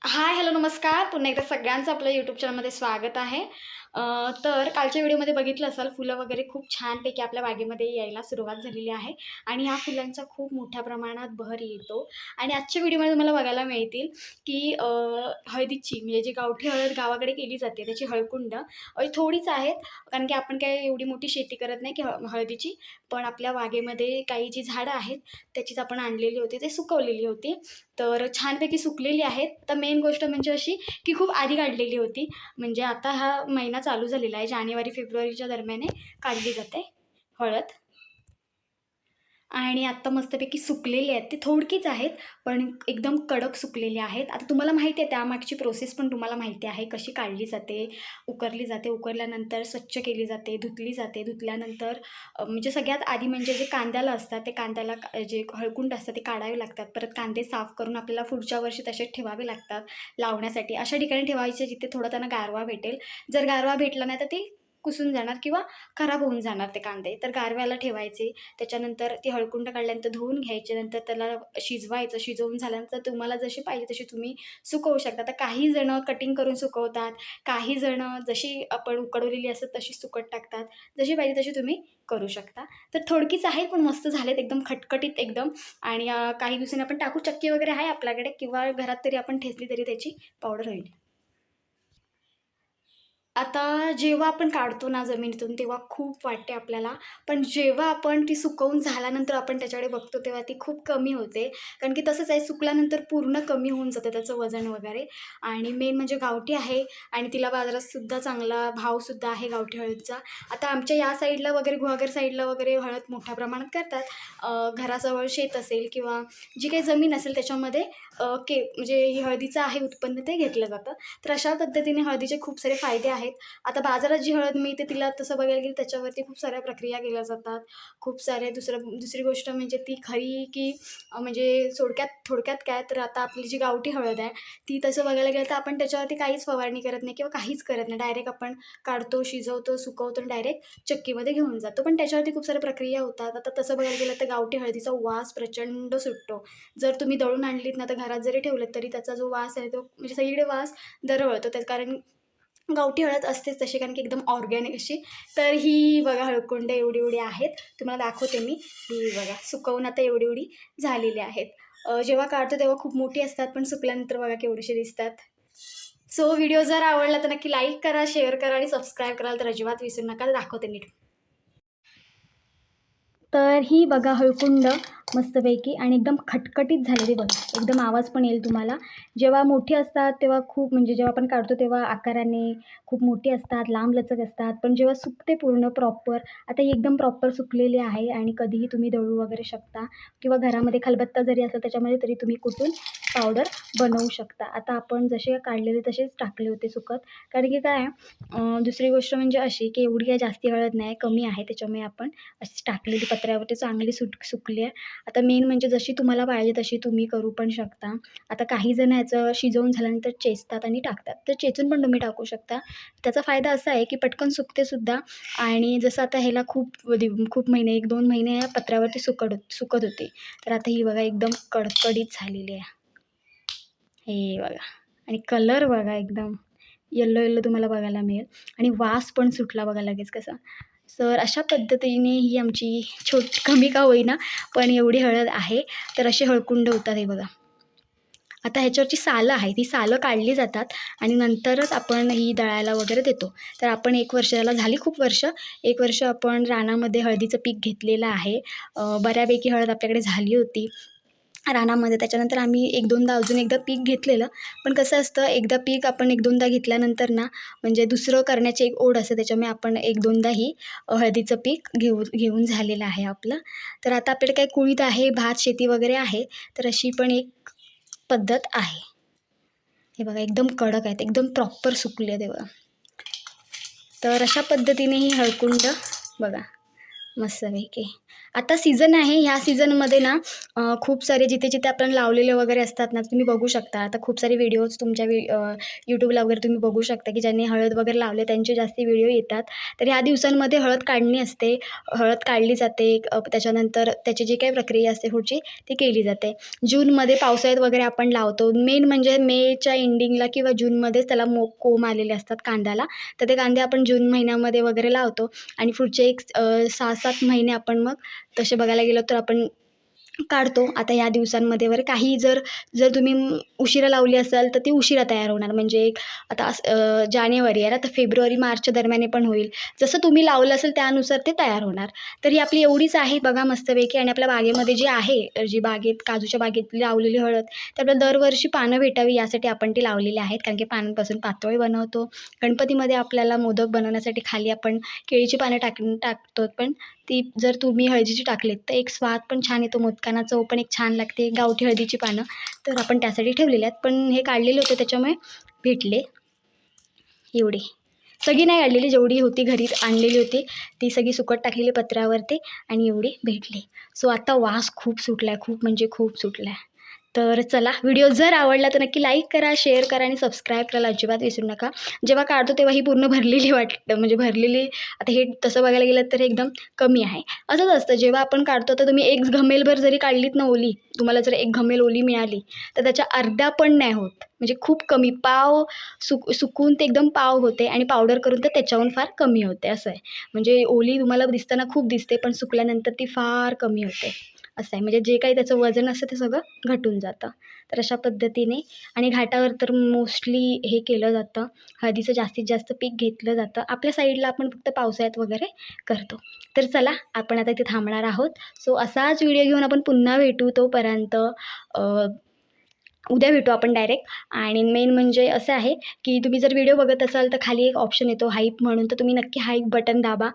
हाय, hello, नमस्कार. पुन्हा एकदा सगळ्यांचं आपल्या यूट्यूब चॅनलमध्ये स्वागत आहे. तर कालच्या व्हिडिओमध्ये बघितलं असाल, फुलं वगैरे खूप छानपैकी आपल्या बागेमध्ये यायला सुरुवात झालेली आहे आणि ह्या फुलांचा खूप मोठ्या प्रमाणात बहर येतो. आणि आजच्या व्हिडिओमध्ये तुम्हाला बघायला मिळतील की हळदीची म्हणजे जी गावठी हळद गावाकडे केली जाते त्याची हळकुंड थोडीच आहेत, कारण की आपण काही एवढी मोठी शेती करत नाही की हळदीची. पण आपल्या बागेमध्ये काही जी झाडं आहेत त्याचीच आपण आणलेली होती, ते सुकवलेली होती. तर छानपैकी सुकलेली आहेत. तर मेन गोष्ट म्हणजे अशी की खूप आधी काढलेली होती. म्हणजे आता हा महिना चालू झालेला आहे. जानेवारी-फेब्रुवारीच्या दरम्यान काढली जाते हळद. आणि आत्ता मस्तपैकी सुकलेली आहेत. ती थोडकीच आहेत, पण एकदम कडक सुकलेली आहेत. आता तुम्हाला माहिती आहे त्यामागची प्रोसेस पण तुम्हाला माहिती आहे, कशी काढली जाते, उकरली जाते. उकरल्यानंतर स्वच्छ केली जाते, धुतली जाते. धुतल्यानंतर म्हणजे सगळ्यात आधी म्हणजे जे कांद्याला असतात, ते कांद्याला जे हळकुंड असतात ते काढावे लागतात. परत कांदे साफ करून आपल्याला पुढच्या वर्षी तसेच ठेवावे लागतात लावण्यासाठी. अशा ठिकाणी ठेवायचे जिथे थोडा त्यांना गारवा भेटेल. जर गारवा भेटला नाही तर ते कुसून जाणार किंवा खराब होऊन जाणार ते कांदे. तर गारव्याला ठेवायचे. त्याच्यानंतर ती हळकुंड काढल्यानंतर धुवून घ्यायचे. नंतर त्याला शिजवायचं. शिजवून झाल्यानंतर तुम्हाला जशी पाहिजे तशी तुम्ही सुकवू शकता. तर काही जणं कटिंग करून सुकवतात. काही जणं जशी आपण उकडवलेली असतात तशी सुकत टाकतात. जशी पाहिजे तशी तुम्ही करू शकता. तर थोडकीच आहे पण मस्त झालेत एकदम खटखटीत एकदम. आणि काही दिवसांनी आपण टाकू. चक्की वगैरे आहे आपल्याकडे किंवा घरात तरी आपण ठेचली तरी त्याची पावडर होईल. आता जेव्हा आपण काढतो ना जमिनीतून तेव्हा खूप वाटते आपल्याला. पण जेव्हा आपण ती सुकवून झाल्यानंतर आपण त्याच्याकडे बघतो तेव्हा ती खूप कमी होते. कारण की तसंच आहे, सुकल्यानंतर पूर्ण कमी होऊन जातं त्याचं वजन वगैरे. आणि मेन म्हणजे गावठी आहे आणि तिला बाजारातसुद्धा चांगला भावसुद्धा आहे गावठी हळदीचा. आता आमच्या या साईडला वगैरे गुहागर साईडला वगैरे हळद मोठ्या प्रमाणात करतात. घराजवळ शेत असेल किंवा जी काही जमीन असेल त्याच्यामध्ये म्हणजे ही हळदीचं आहे उत्पन्न ते घेतलं जातं. तर अशा पद्धतीने हळदीचे खूप सारे फायदे आहेत. आता बाजारात जी हळद मिळते तिला तसं बघायला गेलं त्याच्यावरती खूप साऱ्या प्रक्रिया केल्या जातात. खूप सारे दुसरी गोष्ट म्हणजे ती खरी की म्हणजे थोडक्यात काय तर आता आपली जी गावठी हळद आहे, ती तसं बघायला गेलं तर आपण त्याच्यावरती काहीच फवारणी करत नाही किंवा काहीच करत नाही. डायरेक्ट आपण काढतो, शिजवतो, सुकवतो आणि डायरेक्ट चक्कीमध्ये घेऊन जातो. पण त्याच्यावरती खूप साऱ्या प्रक्रिया होतात. आता तसं बघायला गेलं तर गावठी हळदीचा वास प्रचंड सुटतो. जर तुम्ही दळून आणलीत ना, तर घरात जरी ठेवलत तरी त्याचा जो वास आहे तो म्हणजे सगळीकडे वास दरवळतो. कारण गावठी हळद असतेच तशी, कारण की एकदम ऑर्गॅनिक अशी. तर ही बघा हळकुंड एवढी-एवढी आहेत. तुम्हाला दाखवते मी. ही बघा सुकवून आता एवढी-एवढी झालेली आहेत. जेव्हा काढतो तेव्हा खूप मोठी असतात, पण सुकल्यानंतर बघा केवढीशी दिसतात. सो व्हिडिओ जर आवडला तर नक्की लाईक करा, शेअर करा आणि सबस्क्राईब करायला तर अजिबात विसरू नका. दाखवते नीट. तर ही बघा हळकुंड मस्तपैकी आणि एकदम खटखटीत झालेली बघा. एकदम आवाज पण येईल तुम्हाला. जेव्हा मोठी असतात तेव्हा खूप म्हणजे जेव्हा आपण काढतो तेव्हा आकाराने खूप मोठी असतात, लांबलचक असतात. पण जेव्हा सुकते पूर्ण प्रॉपर, आता ही एकदम प्रॉपर सुकलेली आहे आणि कधीही तुम्ही दळू वगैरे शकता किंवा घरामध्ये खलबत्ता जरी असेल त्याच्यामध्ये तरी तुम्ही कुटून पावडर बनवू शकता. आता आपण जसे काढलेले तसेच टाकले होते सुकत. कारण की काय आहे, दुसरी गोष्ट म्हणजे अशी की एवढी काही जास्ती हळद नाही, कमी आहे. त्याच्यामुळे आपण अशी टाकलेली पत्र्यावरती चांगली सुकली आहे. आता मेन म्हणजे जशी तुम्हाला पाहिजे तशी तुम्ही करू पण शकता. आता काही जण ह्याचं शिजवून झाल्यानंतर चेचतात आणि टाकतात. तर चेचून पण तुम्ही टाकू शकता. त्याचा फायदा असा आहे की पटकन सुकते सुद्धा. आणि जसं आता ह्याला खूप महिने 1-2 महिने या पत्र्यावरती सुकत होती. तर आता ही बघा एकदम कडकडीत झालेली आहे. हे बघा आणि कलर बघा एकदम येलो तुम्हाला बघायला मिळेल आणि वास पण सुटला बघा लगेच कसा. तर अशा पद्धतीने ही आमची कमी का होईना, पण एवढी हळद आहे. तर असे हळकुंड होतात हे बघा. आता ह्याच्यावरची सालं आहेत, ही सालं काढली जातात आणि नंतरच आपण ही दळायला वगैरे देतो. तर आपण 1 वर्ष याला झाली खूप वर्ष. 1 वर्ष आपण रानामध्ये हळदीचं पीक घेतलेलं आहे. बऱ्यापैकी हळद आपल्याकडे झाली होती रानामध्ये. त्याच्यानंतर आम्ही 1-2दा अजून एकदा पीक घेतलेलं. पण कसं असतं, एकदा पीक आपण 1-2दा घेतल्यानंतर ना, म्हणजे दुसरं करण्याची एक ओढ असते. त्याच्यामुळे आपण 1-2दा ही हळदीचं पीक घेऊन झालेलं आहे आपलं. तर आता आपल्याकडे काही कुळीथ आहे, भात शेती वगैरे आहे. तर अशी पण एक पद्धत आहे. हे बघा एकदम कडक आहेत, एकदम प्रॉपर सुकले आहेत हे बघा. तर अशा पद्धतीने ही हळकुंड बघा मस्तपैकी. आता सीझन आहे. ह्या सीझनमध्ये ना खूप सारे जिथे-जिथे आपण लावलेले वगैरे असतात ना, तुम्ही बघू शकता. आता खूप सारे व्हिडिओज तुमच्या YouTubeला वगैरे तुम्ही बघू शकता, की ज्यांनी हळद वगैरे लावले त्यांचे जास्ती व्हिडिओ येतात. तर ह्या दिवसांमध्ये हळद काढणी असते. हळद काढली जाते. त्याच्यानंतर त्याची जी काही प्रक्रिया असते पुढची ती केली जाते. जूनमध्ये पावसाळ्यात वगैरे आपण लावतो. मेन म्हणजे मेच्या एंडिंगला किंवा जूनमध्येच त्याला कोंब आलेले असतात कांद्याला. तर ते कांदे आपण जून महिन्यामध्ये वगैरे लावतो आणि पुढचे एक 6-7 महिने आपण मग तसे बघायला गेलं तर आपण काढतो. आता या दिवसांमध्ये वगैरे काही जर जर तुम्ही उशिरा लावली असाल तर ती उशिरा तयार होणार. म्हणजे एक आता जानेवारी आहे ना, तर फेब्रुवारी मार्चच्या दरम्यान पण होईल. जसं तुम्ही लावलं असेल त्यानुसार ते तयार होणार. तर ही आपली एवढीच आहे बघा मस्तपैकी. आणि आपल्या बागेमध्ये जी आहे, जी बागेत काजूच्या बागेत लावलेली हळद, तर आपल्याला दरवर्षी पानं भेटावी यासाठी आपण ती लावलेली आहेत. कारण की पानांपासून पातोळी बनवतो. गणपतीमध्ये आपल्याला मोदक बनवण्यासाठी खाली आपण केळीची पानं टाकतो. पण ती जर तुम्ही हळदीची टाकलीत तर एक स्वाद पण छान येतो मोदकांना, चव पण एक छान लागते. गावठी हळदीची पानं तर आपण त्यासाठी ठेवलेली आहेत. पण हे काढलेले होते त्याच्यामुळे भेटले एवढे. सगळी नाही काढलेली, जेवढी होती घरी आणलेली होती ती सगळी सुकट टाकलेली पत्र्यावरती आणि एवढी भेटली. सो आता वास खूप सुटला आहे, खूप म्हणजे खूप सुटला आहे. तर चला, व्हिडिओ जर आवडला तर नक्की लाईक करा, शेअर करा आणि सबस्क्राईब करायला अजिबात विसरू नका. जेव्हा काढतो तेव्हा ही पूर्ण भरलेली वाटतं, म्हणजे भरलेली. आता हे तसं बघायला गेलं तर एकदम कमी आहे. असंच असतं, जेव्हा आपण काढतो तर तुम्ही एक घमेलभर जरी काढलीत ना ओली, तुम्हाला जर एक घमेल ओली मिळाली तर त्याच्या अर्ध्या पण नाही होत. म्हणजे खूप कमी पाव सुकून ते एकदम पाव होते आणि पावडर करून तर त्याच्याहून फार कमी होते असं आहे. म्हणजे ओली तुम्हाला दिसताना खूप दिसते, पण सुकल्यानंतर ती फार कमी होते असं आहे. म्हणजे जे काही त्याचं वजन असतं ते सगळं घटून जातं. तर अशा पद्धतीने. आणि घाटावर तर मोस्टली हे केलं जातं, हळदीचं जास्तीत जास्त पीक घेतलं जातं. आपल्या साईडला आपण फक्त पावसाळ्यात वगैरे करतो. तर चला, आपण आता इथे थांबणार आहोत. सो असाच व्हिडिओ घेऊन आपण पुन्हा भेटू. तोपर्यंत उद्या भेटू आपण डायरेक्ट. आणि मेन म्हणजे असं आहे, की तुम्ही जर व्हिडिओ बघत असाल तर खाली एक ऑप्शन येतो हाईप म्हणून, तर तुम्ही नक्की हाईप बटन दाबा.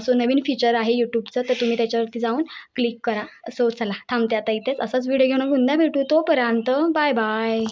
सो नवीन फीचर आहे यूट्यूबचं, तर तुम्ही त्याच्यावरती जाऊन क्लिक करा. सो चला, थांबते आता इथेच. असाच व्हिडिओ घेऊन पुन्हा भेटू. तोपर्यंत बाय बाय.